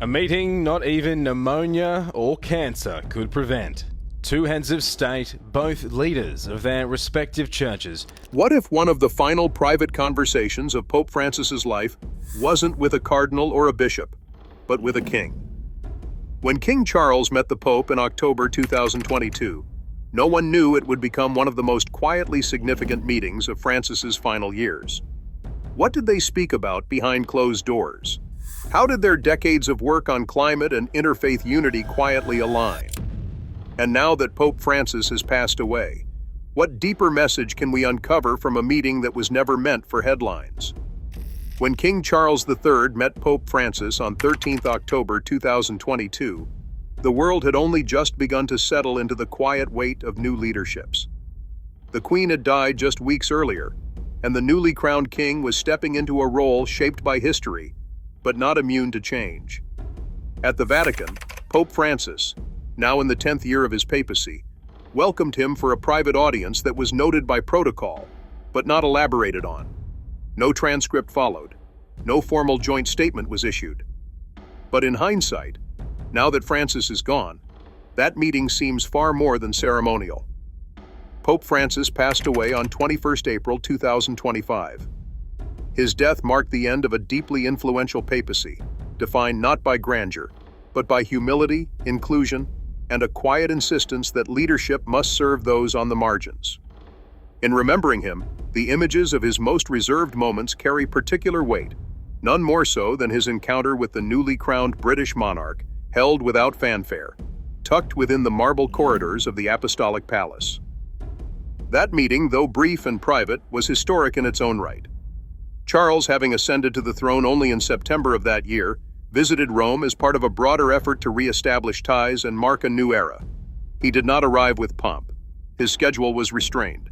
A meeting not even pneumonia or cancer could prevent. Two heads of state, both leaders of their respective churches. What if one of the final private conversations of Pope Francis's life wasn't with a cardinal or a bishop, but with a king? When King Charles met the Pope in October 2022, no one knew it would become one of the most quietly significant meetings of Francis's final years. What did they speak about behind closed doors? How did their decades of work on climate and interfaith unity quietly align? And now that Pope Francis has passed away, what deeper message can we uncover from a meeting that was never meant for headlines? When King Charles III met Pope Francis on 13 October 2022, the world had only just begun to settle into the quiet weight of new leaderships. The Queen had died just weeks earlier, and the newly crowned king was stepping into a role shaped by history, but not immune to change. At the Vatican, Pope Francis, now in the 10th year of his papacy, welcomed him for a private audience that was noted by protocol, but not elaborated on. No transcript followed. No formal joint statement was issued. But in hindsight, now that Francis is gone, that meeting seems far more than ceremonial. Pope Francis passed away on 21 April 2025. His death marked the end of a deeply influential papacy, defined not by grandeur, but by humility, inclusion, and a quiet insistence that leadership must serve those on the margins. In remembering him, the images of his most reserved moments carry particular weight, none more so than his encounter with the newly crowned British monarch, held without fanfare, tucked within the marble corridors of the Apostolic Palace. That meeting, though brief and private, was historic in its own right. Charles, having ascended to the throne only in September of that year, visited Rome as part of a broader effort to re-establish ties and mark a new era. He did not arrive with pomp. His schedule was restrained.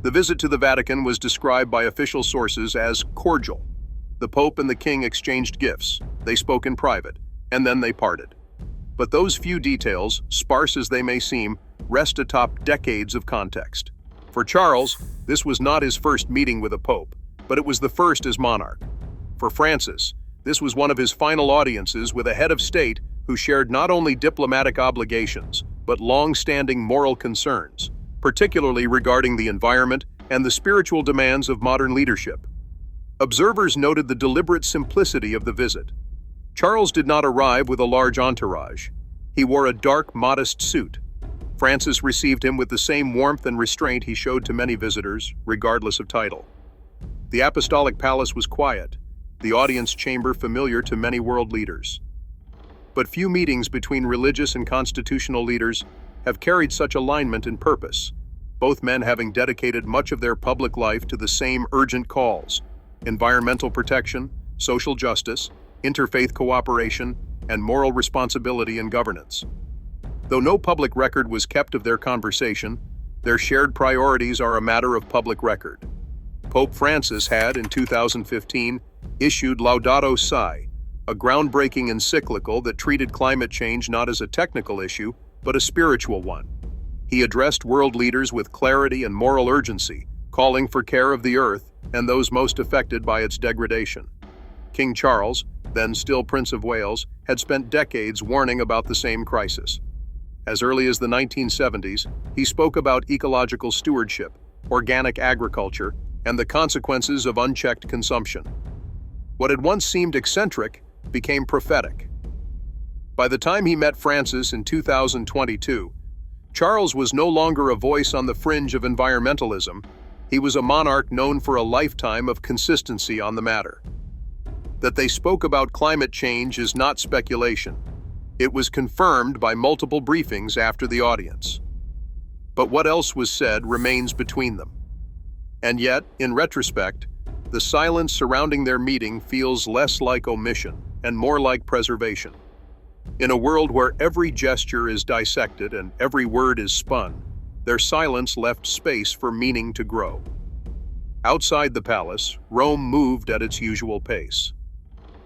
The visit to the Vatican was described by official sources as cordial. The Pope and the King exchanged gifts, they spoke in private, and then they parted. But those few details, sparse as they may seem, rest atop decades of context. For Charles, this was not his first meeting with a pope, but it was the first as monarch. For Francis, this was one of his final audiences with a head of state who shared not only diplomatic obligations, but long-standing moral concerns, particularly regarding the environment and the spiritual demands of modern leadership. Observers noted the deliberate simplicity of the visit. Charles did not arrive with a large entourage. He wore a dark, modest suit. Francis received him with the same warmth and restraint he showed to many visitors, regardless of title. The Apostolic Palace was quiet, the audience chamber familiar to many world leaders. But few meetings between religious and constitutional leaders have carried such alignment and purpose, both men having dedicated much of their public life to the same urgent calls: environmental protection, social justice, interfaith cooperation, and moral responsibility in governance. Though no public record was kept of their conversation, their shared priorities are a matter of public record. Pope Francis had, in 2015, issued Laudato Si, a groundbreaking encyclical that treated climate change not as a technical issue, but a spiritual one. He addressed world leaders with clarity and moral urgency, calling for care of the earth and those most affected by its degradation. King Charles, then still Prince of Wales, had spent decades warning about the same crisis. As early as the 1970s, he spoke about ecological stewardship, organic agriculture, and the consequences of unchecked consumption. What had once seemed eccentric became prophetic. By the time he met Francis in 2022, Charles was no longer a voice on the fringe of environmentalism. He was a monarch known for a lifetime of consistency on the matter. That they spoke about climate change is not speculation. It was confirmed by multiple briefings after the audience. But what else was said remains between them. And yet, in retrospect, the silence surrounding their meeting feels less like omission and more like preservation. In a world where every gesture is dissected and every word is spun, their silence left space for meaning to grow. Outside the palace, Rome moved at its usual pace.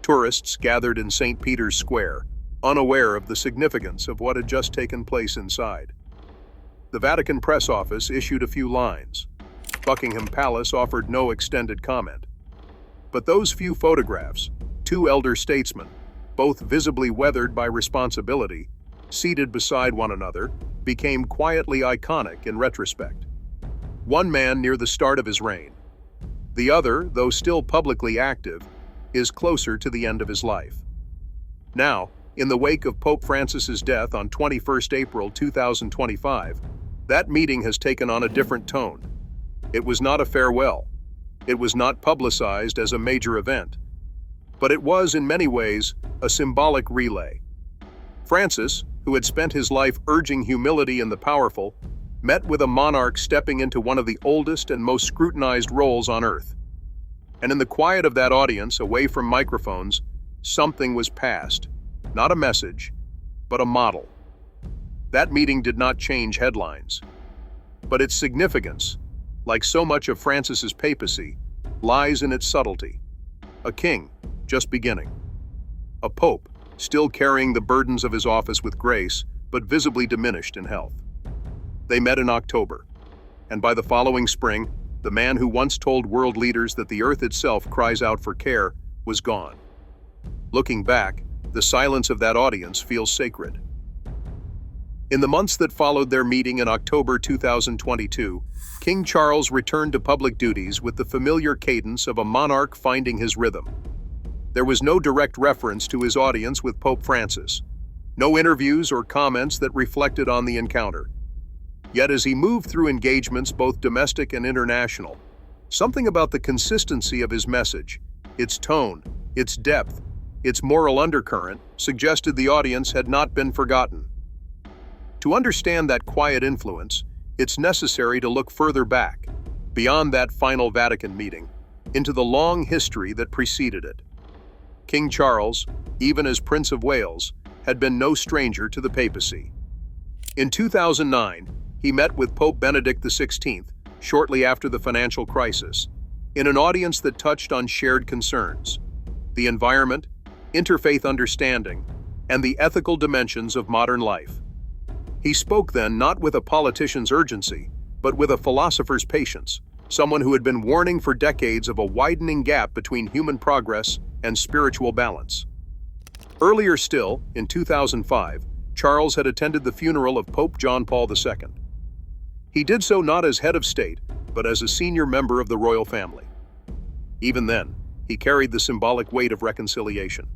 Tourists gathered in St. Peter's Square, unaware of the significance of what had just taken place inside. The Vatican press office issued a few lines. Buckingham Palace offered no extended comment. But those few photographs, two elder statesmen, both visibly weathered by responsibility, seated beside one another, became quietly iconic in retrospect. One man near the start of his reign. The other, though still publicly active, is closer to the end of his life. Now, in the wake of Pope Francis's death on 21st April 2025, that meeting has taken on a different tone. It was not a farewell. It was not publicized as a major event. But it was, in many ways, a symbolic relay. Francis, who had spent his life urging humility in the powerful, met with a monarch stepping into one of the oldest and most scrutinized roles on earth. And in the quiet of that audience, away from microphones, something was passed. Not a message, but a model. That meeting did not change headlines. But its significance, like so much of Francis's papacy, lies in its subtlety. A king, just beginning. A pope, still carrying the burdens of his office with grace, but visibly diminished in health. They met in October, and by the following spring, the man who once told world leaders that the earth itself cries out for care was gone. Looking back, the silence of that audience feels sacred. In the months that followed their meeting in October 2022, King Charles returned to public duties with the familiar cadence of a monarch finding his rhythm. There was no direct reference to his audience with Pope Francis, no interviews or comments that reflected on the encounter. Yet as he moved through engagements both domestic and international, something about the consistency of his message, its tone, its depth, its moral undercurrent, suggested the audience had not been forgotten. To understand that quiet influence, it's necessary to look further back, beyond that final Vatican meeting, into the long history that preceded it. King Charles, even as Prince of Wales, had been no stranger to the papacy. In 2009, he met with Pope Benedict XVI, shortly after the financial crisis, in an audience that touched on shared concerns: the environment, interfaith understanding, and the ethical dimensions of modern life. He spoke then not with a politician's urgency, but with a philosopher's patience, someone who had been warning for decades of a widening gap between human progress and spiritual balance. Earlier still, in 2005, Charles had attended the funeral of Pope John Paul II. He did so not as head of state, but as a senior member of the royal family. Even then, he carried the symbolic weight of reconciliation.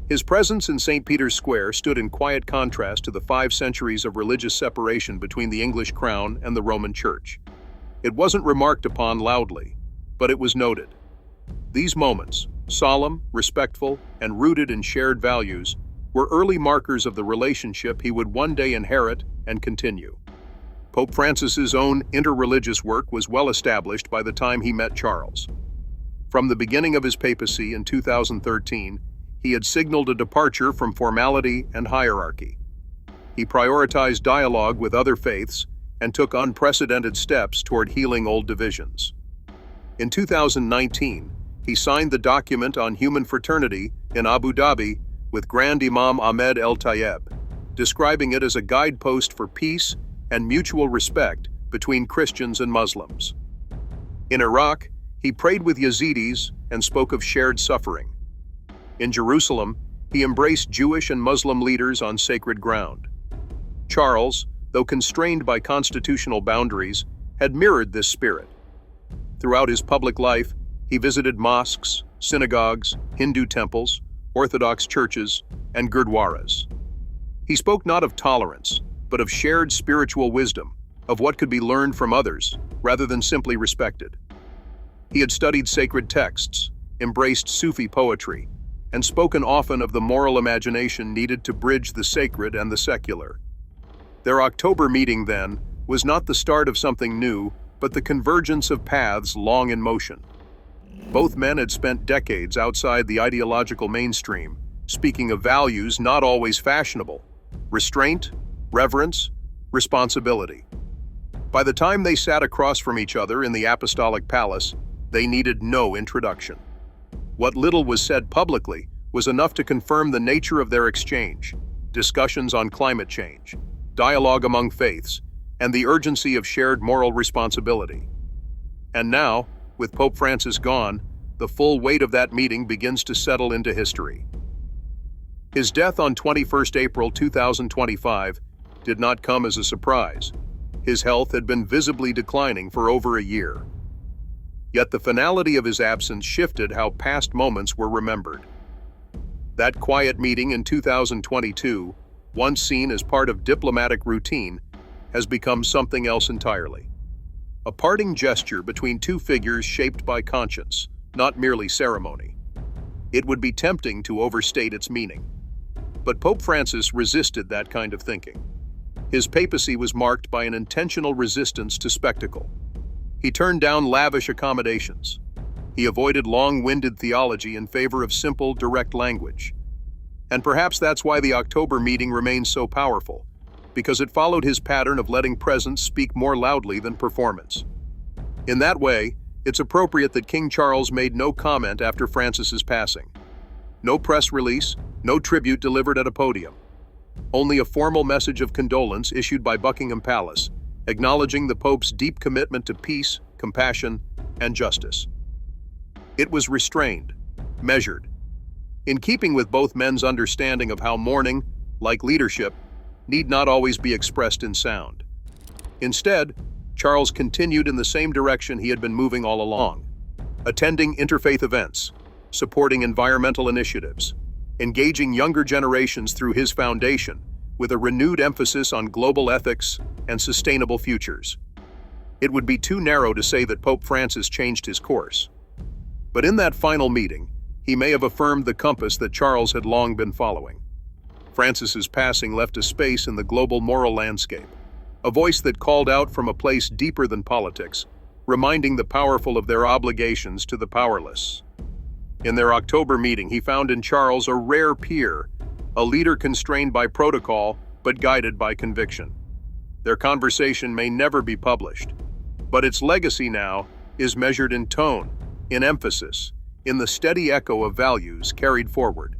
His presence in St. Peter's Square stood in quiet contrast to the 5 centuries of religious separation between the English crown and the Roman Church. It wasn't remarked upon loudly, but it was noted. These moments, solemn, respectful, and rooted in shared values, were early markers of the relationship he would one day inherit and continue. Pope Francis's own interreligious work was well established by the time he met Charles. From the beginning of his papacy in 2013, he had signaled a departure from formality and hierarchy. He prioritized dialogue with other faiths and took unprecedented steps toward healing old divisions. In 2019, he signed the document on human fraternity in Abu Dhabi with Grand Imam Ahmed El Tayeb, describing it as a guidepost for peace and mutual respect between Christians and Muslims. In Iraq, he prayed with Yazidis and spoke of shared suffering. In Jerusalem, he embraced Jewish and Muslim leaders on sacred ground. Charles, though constrained by constitutional boundaries, had mirrored this spirit. Throughout his public life, he visited mosques, synagogues, Hindu temples, Orthodox churches, and gurdwaras. He spoke not of tolerance, but of shared spiritual wisdom, of what could be learned from others, rather than simply respected. He had studied sacred texts, embraced Sufi poetry, and spoken often of the moral imagination needed to bridge the sacred and the secular. Their October meeting, then, was not the start of something new, but the convergence of paths long in motion. Both men had spent decades outside the ideological mainstream, speaking of values not always fashionable: restraint, reverence, responsibility. By the time they sat across from each other in the Apostolic Palace, they needed no introduction. What little was said publicly was enough to confirm the nature of their exchange: discussions on climate change, dialogue among faiths, and the urgency of shared moral responsibility. And now, with Pope Francis gone, the full weight of that meeting begins to settle into history. His death on 21st April 2025 did not come as a surprise. His health had been visibly declining for over a year. Yet the finality of his absence shifted how past moments were remembered. That quiet meeting in 2022, once seen as part of diplomatic routine, has become something else entirely. A parting gesture between two figures shaped by conscience, not merely ceremony. It would be tempting to overstate its meaning. But Pope Francis resisted that kind of thinking. His papacy was marked by an intentional resistance to spectacle. He turned down lavish accommodations. He avoided long-winded theology in favor of simple, direct language. And perhaps that's why the October meeting remains so powerful, because it followed his pattern of letting presence speak more loudly than performance. In that way, it's appropriate that King Charles made no comment after Francis's passing. No press release, no tribute delivered at a podium. Only a formal message of condolence issued by Buckingham Palace, acknowledging the Pope's deep commitment to peace, compassion, and justice. It was restrained, measured, in keeping with both men's understanding of how mourning, like leadership, need not always be expressed in sound. Instead, Charles continued in the same direction he had been moving all along, attending interfaith events, supporting environmental initiatives, engaging younger generations through his foundation with a renewed emphasis on global ethics and sustainable futures. It would be too narrow to say that Pope Francis changed his course. But in that final meeting, he may have affirmed the compass that Charles had long been following. Francis's passing left a space in the global moral landscape, a voice that called out from a place deeper than politics, reminding the powerful of their obligations to the powerless. In their October meeting, he found in Charles a rare peer, a leader constrained by protocol but guided by conviction. Their conversation may never be published, but its legacy now is measured in tone, in emphasis, in the steady echo of values carried forward.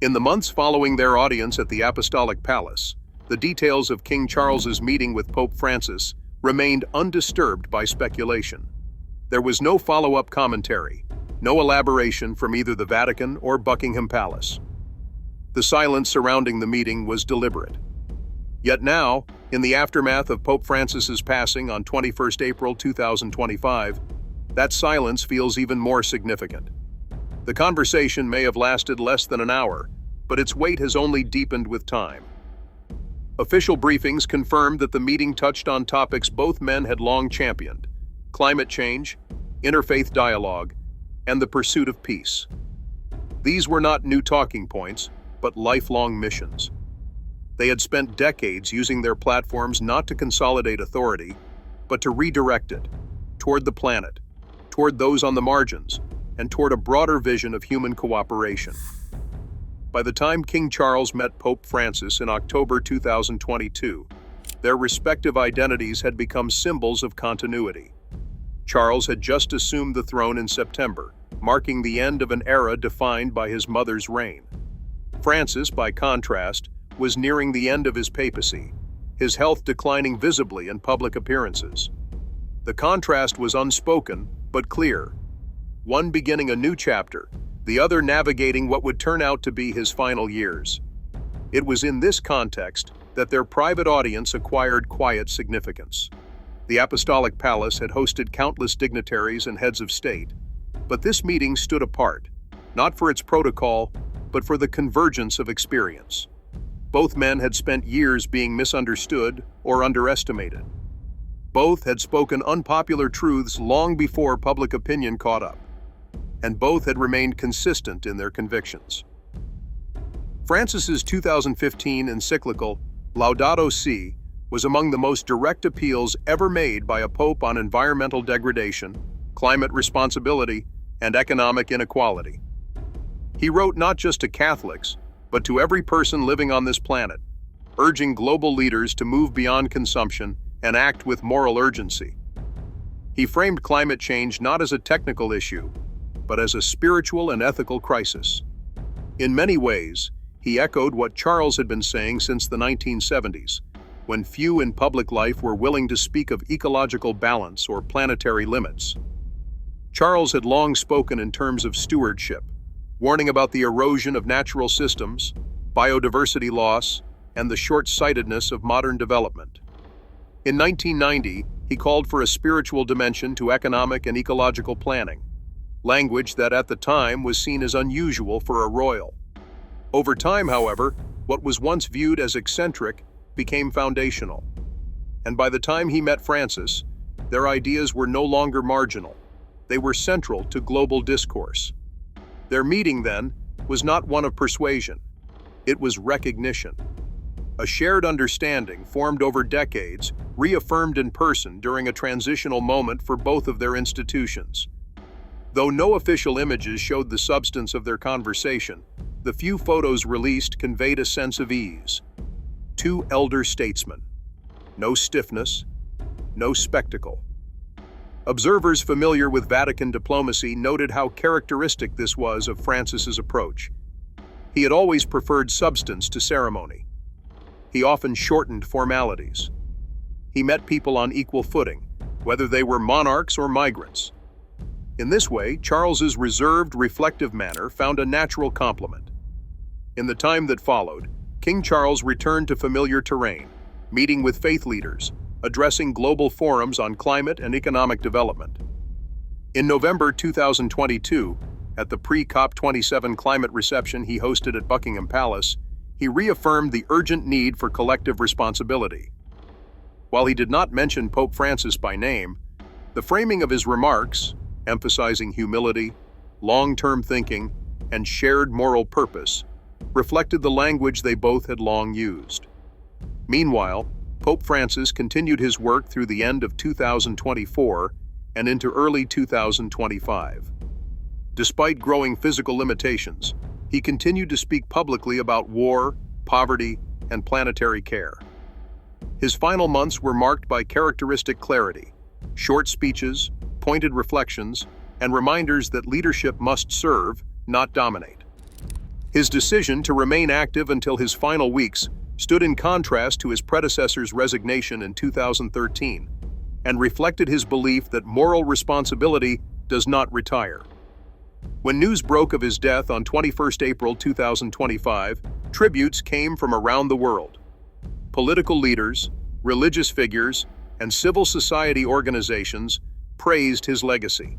In the months following their audience at the Apostolic Palace, the details of King Charles's meeting with Pope Francis remained undisturbed by speculation. There was no follow-up commentary, no elaboration from either the Vatican or Buckingham Palace. The silence surrounding the meeting was deliberate. Yet now, in the aftermath of Pope Francis's passing on 21st April 2025, that silence feels even more significant. The conversation may have lasted less than an hour, but its weight has only deepened with time. Official briefings confirmed that the meeting touched on topics both men had long championed: climate change, interfaith dialogue, and the pursuit of peace. These were not new talking points, but lifelong missions. They had spent decades using their platforms not to consolidate authority, but to redirect it toward the planet, toward those on the margins, and toward a broader vision of human cooperation. By the time King Charles met Pope Francis in October 2022, their respective identities had become symbols of continuity. Charles had just assumed the throne in September, marking the end of an era defined by his mother's reign. Francis, by contrast, was nearing the end of his papacy, his health declining visibly in public appearances. The contrast was unspoken, but clear. One beginning a new chapter, the other navigating what would turn out to be his final years. It was in this context that their private audience acquired quiet significance. The Apostolic Palace had hosted countless dignitaries and heads of state, but this meeting stood apart, not for its protocol, but for the convergence of experience. Both men had spent years being misunderstood or underestimated. Both had spoken unpopular truths long before public opinion caught up, and both had remained consistent in their convictions. Francis's 2015 encyclical, Laudato Si', was among the most direct appeals ever made by a pope on environmental degradation, climate responsibility, and economic inequality. He wrote not just to Catholics, but to every person living on this planet, urging global leaders to move beyond consumption and act with moral urgency. He framed climate change not as a technical issue, but as a spiritual and ethical crisis. In many ways, he echoed what Charles had been saying since the 1970s, when few in public life were willing to speak of ecological balance or planetary limits. Charles had long spoken in terms of stewardship, warning about the erosion of natural systems, biodiversity loss, and the short-sightedness of modern development. In 1990, he called for a spiritual dimension to economic and ecological planning, language that at the time was seen as unusual for a royal. Over time, however, what was once viewed as eccentric became foundational. And by the time he met Francis, their ideas were no longer marginal. They were central to global discourse. Their meeting, then, was not one of persuasion. It was recognition. A shared understanding formed over decades, reaffirmed in person during a transitional moment for both of their institutions. Though no official images showed the substance of their conversation, the few photos released conveyed a sense of ease. Two elder statesmen. No stiffness, no spectacle. Observers familiar with Vatican diplomacy noted how characteristic this was of Francis's approach. He had always preferred substance to ceremony. He often shortened formalities. He met people on equal footing, whether they were monarchs or migrants. In this way, Charles's reserved, reflective manner found a natural complement. In the time that followed, King Charles returned to familiar terrain, meeting with faith leaders, addressing global forums on climate and economic development. In November 2022, at the pre-COP27 climate reception he hosted at Buckingham Palace, he reaffirmed the urgent need for collective responsibility. While he did not mention Pope Francis by name, the framing of his remarks, emphasizing humility, long-term thinking, and shared moral purpose, reflected the language they both had long used. Meanwhile, Pope Francis continued his work through the end of 2024 and into early 2025. Despite growing physical limitations, he continued to speak publicly about war, poverty, and planetary care. His final months were marked by characteristic clarity, short speeches, pointed reflections, and reminders that leadership must serve, not dominate. His decision to remain active until his final weeks stood in contrast to his predecessor's resignation in 2013 and reflected his belief that moral responsibility does not retire. When news broke of his death on 21 April 2025, tributes came from around the world. Political leaders, religious figures, and civil society organizations praised his legacy.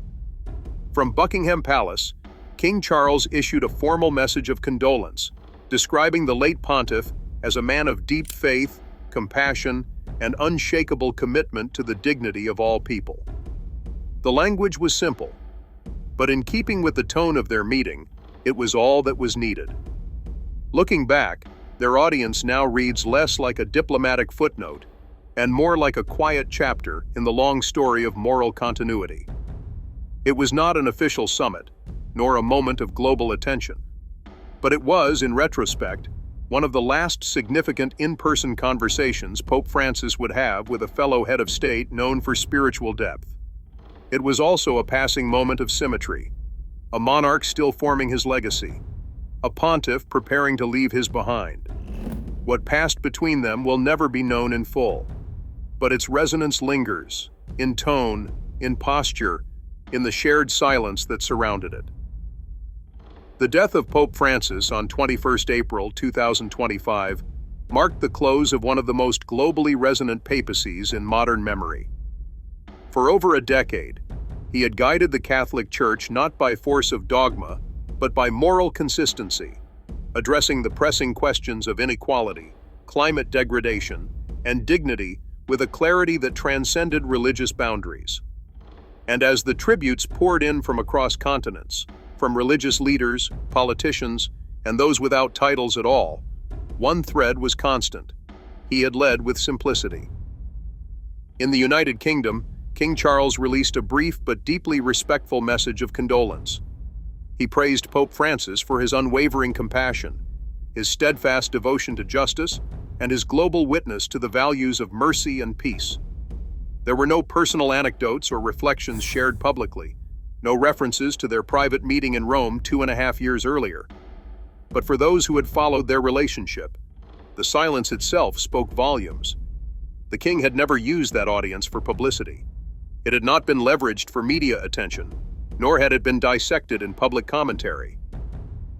From Buckingham Palace, King Charles issued a formal message of condolence, describing the late pontiff as a man of deep faith, compassion, and unshakable commitment to the dignity of all people. The language was simple, but in keeping with the tone of their meeting, it was all that was needed. Looking back, their audience now reads less like a diplomatic footnote and more like a quiet chapter in the long story of moral continuity. It was not an official summit, nor a moment of global attention, but it was, in retrospect, one of the last significant in-person conversations Pope Francis would have with a fellow head of state known for spiritual depth. It was also a passing moment of symmetry, a monarch still forming his legacy, a pontiff preparing to leave his behind. What passed between them will never be known in full, but its resonance lingers, in tone, in posture, in the shared silence that surrounded it. The death of Pope Francis on 21 April 2025 marked the close of one of the most globally resonant papacies in modern memory. For over a decade, he had guided the Catholic Church not by force of dogma, but by moral consistency, addressing the pressing questions of inequality, climate degradation, and dignity with a clarity that transcended religious boundaries. And as the tributes poured in from across continents, from religious leaders, politicians, and those without titles at all, one thread was constant. He had led with simplicity. In the United Kingdom, King Charles released a brief but deeply respectful message of condolence. He praised Pope Francis for his unwavering compassion, his steadfast devotion to justice, and his global witness to the values of mercy and peace. There were no personal anecdotes or reflections shared publicly, no references to their private meeting in Rome 2.5 years earlier. But for those who had followed their relationship, the silence itself spoke volumes. The king had never used that audience for publicity. It had not been leveraged for media attention, nor had it been dissected in public commentary.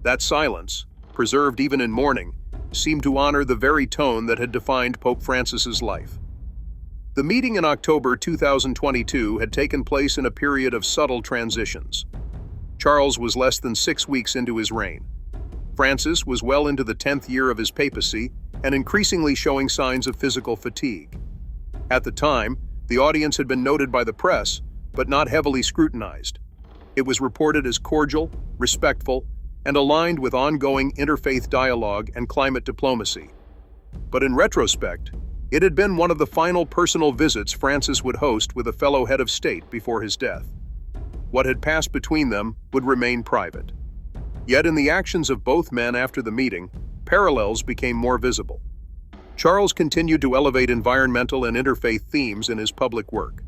That silence, preserved even in mourning, seemed to honor the very tone that had defined Pope Francis's life. The meeting in October 2022 had taken place in a period of subtle transitions. Charles was less than 6 weeks into his reign. Francis was well into the 10th year of his papacy and increasingly showing signs of physical fatigue. At the time, the audience had been noted by the press, but not heavily scrutinized. It was reported as cordial, respectful, and aligned with ongoing interfaith dialogue and climate diplomacy. But in retrospect, it had been one of the final personal visits Francis would host with a fellow head of state before his death. What had passed between them would remain private. Yet in the actions of both men after the meeting, parallels became more visible. Charles continued to elevate environmental and interfaith themes in his public work.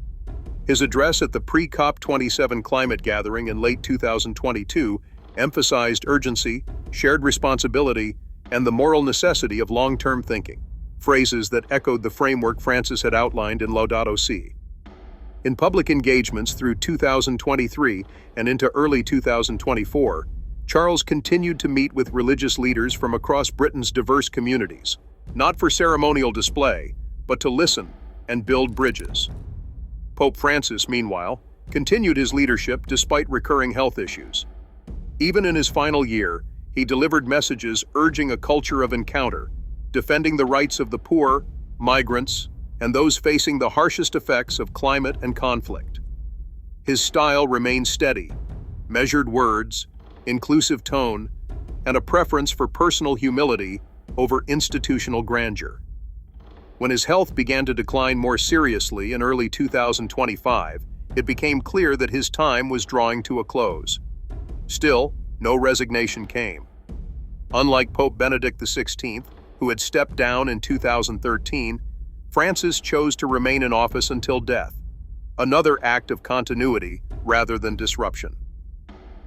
His address at the pre-COP27 climate gathering in late 2022 emphasized urgency, shared responsibility, and the moral necessity of long-term thinking, phrases that echoed the framework Francis had outlined in Laudato Si. In public engagements through 2023 and into early 2024, Charles continued to meet with religious leaders from across Britain's diverse communities, not for ceremonial display, but to listen and build bridges. Pope Francis, meanwhile, continued his leadership despite recurring health issues. Even in his final year, he delivered messages urging a culture of encounter, defending the rights of the poor, migrants, and those facing the harshest effects of climate and conflict. His style remained steady, measured words, inclusive tone, and a preference for personal humility over institutional grandeur. When his health began to decline more seriously in early 2025, it became clear that his time was drawing to a close. Still, no resignation came. Unlike Pope Benedict XVI, who had stepped down in 2013, Francis chose to remain in office until death, another act of continuity rather than disruption.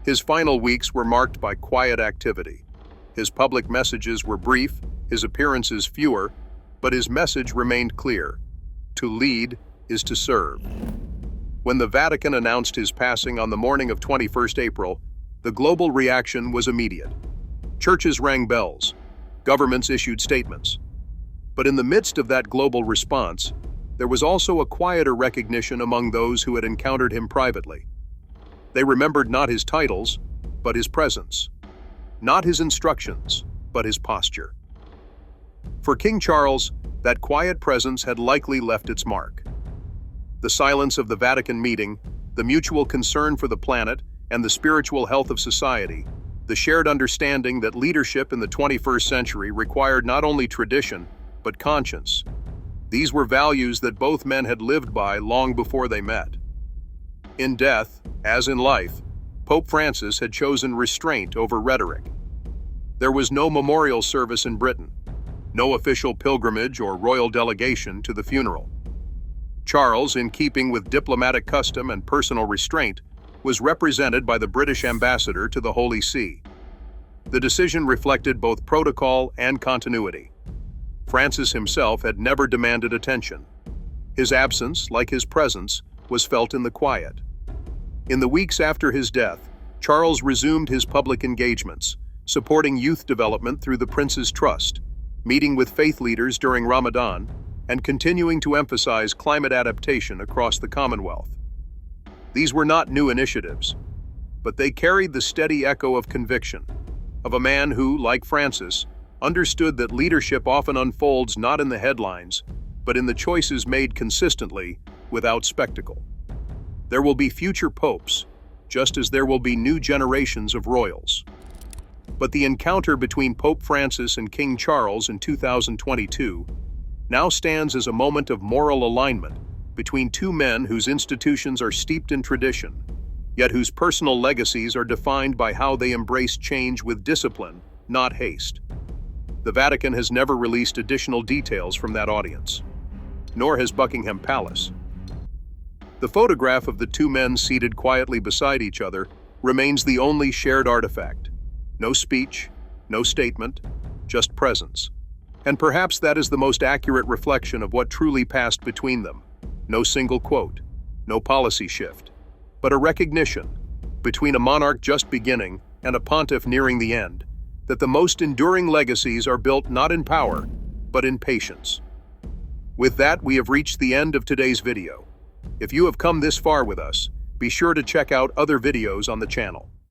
His final weeks were marked by quiet activity. His public messages were brief, his appearances fewer, but his message remained clear: to lead is to serve. When the Vatican announced his passing on the morning of 21st April, the global reaction was immediate. Churches rang bells, governments issued statements. But in the midst of that global response, there was also a quieter recognition among those who had encountered him privately. They remembered not his titles, but his presence, not his instructions, but his posture. For King Charles, that quiet presence had likely left its mark. The silence of the Vatican meeting, the mutual concern for the planet and the spiritual health of society, the shared understanding that leadership in the 21st century required not only tradition, but conscience. These were values that both men had lived by long before they met. In death, as in life, Pope Francis had chosen restraint over rhetoric. There was no memorial service in Britain, no official pilgrimage or royal delegation to the funeral. Charles, in keeping with diplomatic custom and personal restraint, was represented by the British ambassador to the Holy See. The decision reflected both protocol and continuity. Francis himself had never demanded attention. His absence, like his presence, was felt in the quiet. In the weeks after his death, Charles resumed his public engagements, supporting youth development through the Prince's Trust, meeting with faith leaders during Ramadan, and continuing to emphasize climate adaptation across the Commonwealth. These were not new initiatives, but they carried the steady echo of conviction, of a man who, like Francis, understood that leadership often unfolds not in the headlines, but in the choices made consistently, without spectacle. There will be future popes, just as there will be new generations of royals. But the encounter between Pope Francis and King Charles in 2022 now stands as a moment of moral alignment between two men whose institutions are steeped in tradition, yet whose personal legacies are defined by how they embrace change with discipline, not haste. The Vatican has never released additional details from that audience, nor has Buckingham Palace. The photograph of the two men seated quietly beside each other remains the only shared artifact. No speech, no statement, just presence. And perhaps that is the most accurate reflection of what truly passed between them. No single quote, no policy shift, but a recognition, between a monarch just beginning and a pontiff nearing the end, that the most enduring legacies are built not in power, but in patience. With that, we have reached the end of today's video. If you have come this far with us, be sure to check out other videos on the channel.